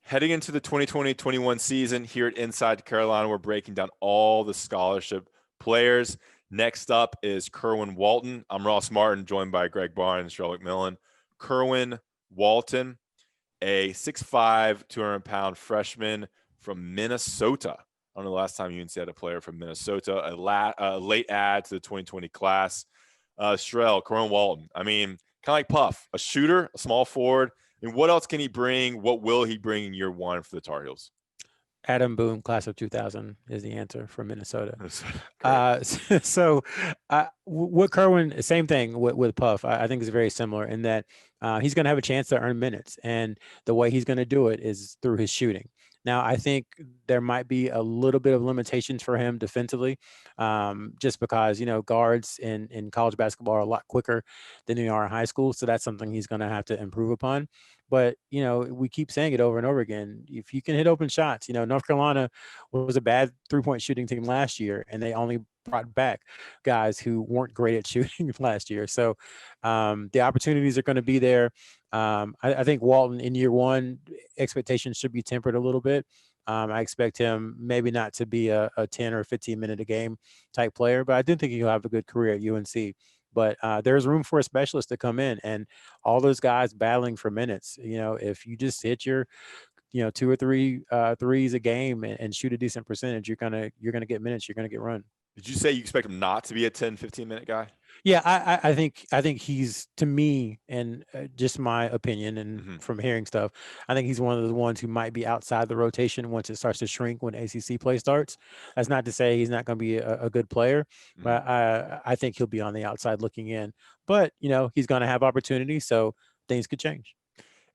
Heading into the 2020-21 season here at Inside Carolina, we're breaking down all the scholarship players. Next up is Kerwin Walton. I'm Ross Martin, joined by Greg Barnes and Sherrell McMillan. Kerwin Walton, a 6'5", 200-pound freshman from Minnesota. I don't know the last time UNC had a player from Minnesota, a late add to the 2020 class. Sherrell, Kerwin Walton, I mean, kind of like Puff, a shooter, a small forward. And what else can he bring? What will he bring in year one for the Tar Heels? Adam Boone, class of 2000, is the answer from Minnesota. Great. What Kerwin, same thing with Puff. I think is very similar in that he's going to have a chance to earn minutes, and the way he's going to do it is through his shooting. Now, I think there might be a little bit of limitations for him defensively, just because guards in college basketball are a lot quicker than they are in high school, so that's something he's going to have to improve upon. But we keep saying it over and over again. If you can hit open shots, North Carolina was a bad 3-point shooting team last year, and they only brought back guys who weren't great at shooting last year. So the opportunities are going to be there. I think Walton in year one, expectations should be tempered a little bit. I expect him maybe not to be a 10 or 15 minute a game type player, but I do think he'll have a good career at UNC. But there's room for a specialist to come in, and all those guys battling for minutes. If you just hit your 2 or 3 threes a game and shoot a decent percentage, you're gonna get minutes. You're gonna get run. Did you say you expect him not to be a 10, 15-minute guy? Yeah, I think he's, to me, and just my opinion, and from hearing stuff, I think he's one of the ones who might be outside the rotation once it starts to shrink when ACC play starts. That's not to say he's not going to be a good player, but I think he'll be on the outside looking in. But he's going to have opportunity, so things could change.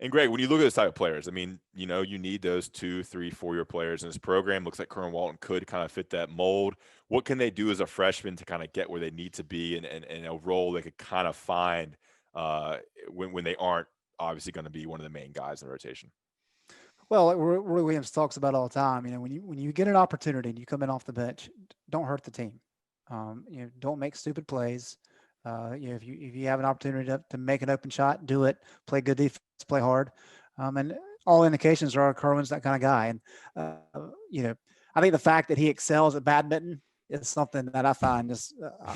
And Greg, when you look at those type of players, I mean, you need those 2, 3, 4-year players in this program. Looks like Kerwin Walton could kind of fit that mold. What can they do as a freshman to kind of get where they need to be and a role they could kind of find when they aren't obviously going to be one of the main guys in the rotation? Well, like Roy Williams talks about all the time, when you get an opportunity and you come in off the bench, don't hurt the team. Don't make stupid plays. If you have an opportunity to make an open shot, do it. Play good defense, play hard, and all indications are Kerwin's that kind of guy. And I think the fact that he excels at badminton is something that I find just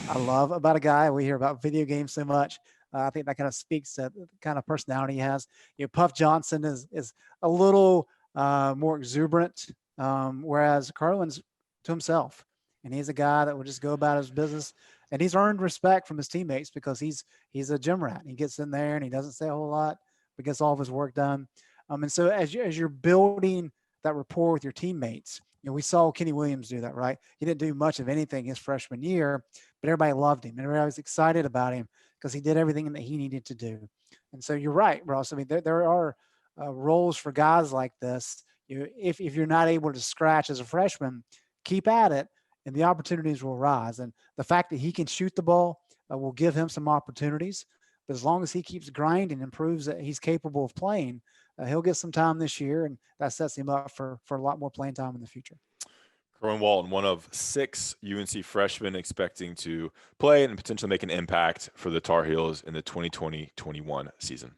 I love about a guy. We hear about video games so much. I think that kind of speaks to the kind of personality he has. Puff Johnson is a little more exuberant, whereas Kerwin's to himself, and he's a guy that will just go about his business. And he's earned respect from his teammates because he's a gym rat. He gets in there and he doesn't say a whole lot, but gets all of his work done. And so as you're building that rapport with your teammates, we saw Kenny Williams do that, right? He didn't do much of anything his freshman year, but everybody loved him and everybody was excited about him because he did everything that he needed to do. And so you're right, Ross. I mean, there are roles for guys like this. If you're not able to scratch as a freshman, keep at it, and the opportunities will rise. And the fact that he can shoot the ball will give him some opportunities. But as long as he keeps grinding and proves that he's capable of playing, he'll get some time this year, and that sets him up for a lot more playing time in the future. Kerwin Walton, one of 6 UNC freshmen expecting to play and potentially make an impact for the Tar Heels in the 2020-21 season.